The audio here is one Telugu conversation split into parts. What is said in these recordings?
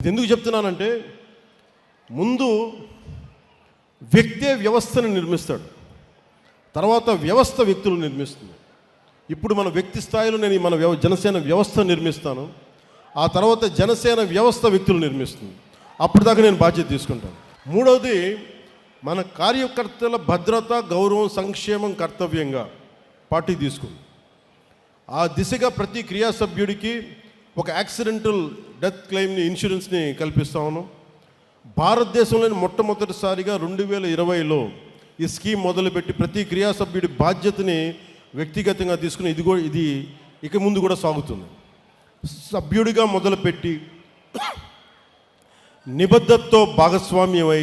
ఇది ఎందుకు చెప్తున్నానంటే, ముందు వ్యక్తే వ్యవస్థను నిర్మిస్తాడు, తర్వాత వ్యవస్థ వ్యక్తులు నిర్మిస్తుంది. ఇప్పుడు మన వ్యక్తి స్థాయిలో నేను మన జనసేన వ్యవస్థ నిర్మిస్తాను, ఆ తర్వాత జనసేన వ్యవస్థ వ్యక్తులు నిర్మిస్తుంది. అప్పటిదాకా నేను బాధ్యత తీసుకుంటాను. మూడవది, మన కార్యకర్తల భద్రత, గౌరవం, సంక్షేమం కర్తవ్యంగా పార్టీ తీసుకుంది. ఆ దిశగా ప్రతి క్రియా సభ్యుడికి ఒక యాక్సిడెంటల్ డెత్ క్లెయిమ్ని, ఇన్సూరెన్స్ని కల్పిస్తా ఉన్నాం. భారతదేశంలోని మొట్టమొదటిసారిగా 2020లో ఈ స్కీమ్ మొదలుపెట్టి ప్రతి క్రియా సభ్యుడి బాధ్యతని వ్యక్తిగతంగా తీసుకుని ఇది ఇక ముందు కూడా సాగుతుంది. సభ్యుడిగా మొదలుపెట్టి నిబద్ధతతో భాగస్వామ్యమై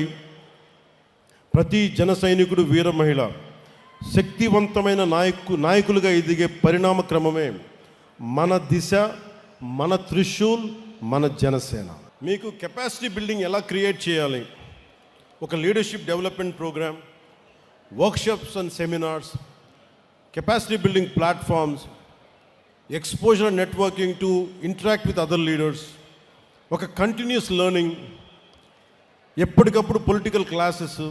ప్రతి జన సైనికుడు, వీర మహిళ శక్తివంతమైన నాయకులుగా ఎదిగే పరిణామ క్రమమే మన దిశ, మన త్రిశూల్, మన జనసేన. మీకు కెపాసిటీ బిల్డింగ్ ఎలా క్రియేట్ చేయాలి, ఒక leadership development program, workshops and seminars, capacity building platforms, exposure and networking to interact with other leaders, ఒక కంటిన్యూస్ లెర్నింగ్, ఎప్పటికప్పుడు పొలిటికల్ క్లాసెస్,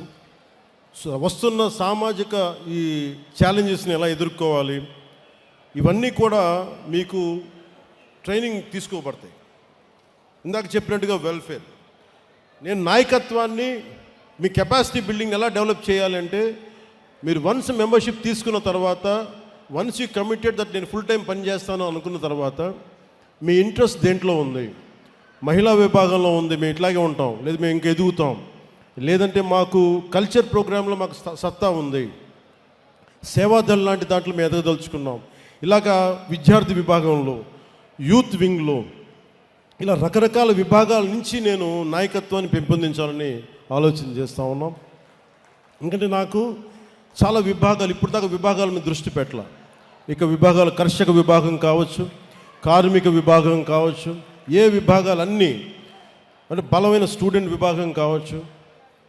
వస్తున్న సామాజిక ఈ ఛాలెంజెస్ని ఎలా ఎదుర్కోవాలి, ఇవన్నీ కూడా మీకు ట్రైనింగ్ తీసుకోబడతాయి. ఇందాక చెప్పినట్టుగా వెల్ఫేర్, నేను నాయకత్వాన్ని, మీ కెపాసిటీ బిల్డింగ్ ఎలా డెవలప్ చేయాలంటే, మీరు వన్స్ మెంబర్షిప్ తీసుకున్న తర్వాత, వన్స్ యూ కమిటెడ్ దట్ నేను ఫుల్ టైం పనిచేస్తాను అనుకున్న తర్వాత, మీ ఇంట్రెస్ట్ దేంట్లో ఉంది, మహిళా విభాగంలో ఉంది, మేము ఇట్లాగే ఉంటాం, లేదు మేము ఇంక ఎదుగుతాం, లేదంటే మాకు కల్చర్ ప్రోగ్రాంలో మాకు సత్తా ఉంది, సేవాదళ లాంటి దాంట్లో మేము ఎదగదలుచుకున్నాం, ఇలాగా విద్యార్థి విభాగంలో, యూత్ వింగ్లో, ఇలా రకరకాల విభాగాల నుంచి నేను నాయకత్వాన్ని పెంపొందించాలని ఆలోచన చేస్తూ ఉన్నాం. ఎందుకంటే నాకు చాలా విభాగాలు, ఇప్పుడు దాకా విభాగాల మీద దృష్టి పెట్టాల. ఇక విభాగాలు, కర్షక విభాగం కావచ్చు, కార్మిక విభాగం కావచ్చు, ఏ విభాగాలన్నీ, అంటే బలమైన స్టూడెంట్ విభాగం కావచ్చు,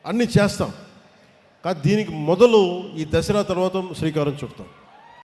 అన్నీ చేస్తాం. కానీ దీనికి మొదలు ఈ దసరా తర్వాత శ్రీకారం చుడతాం.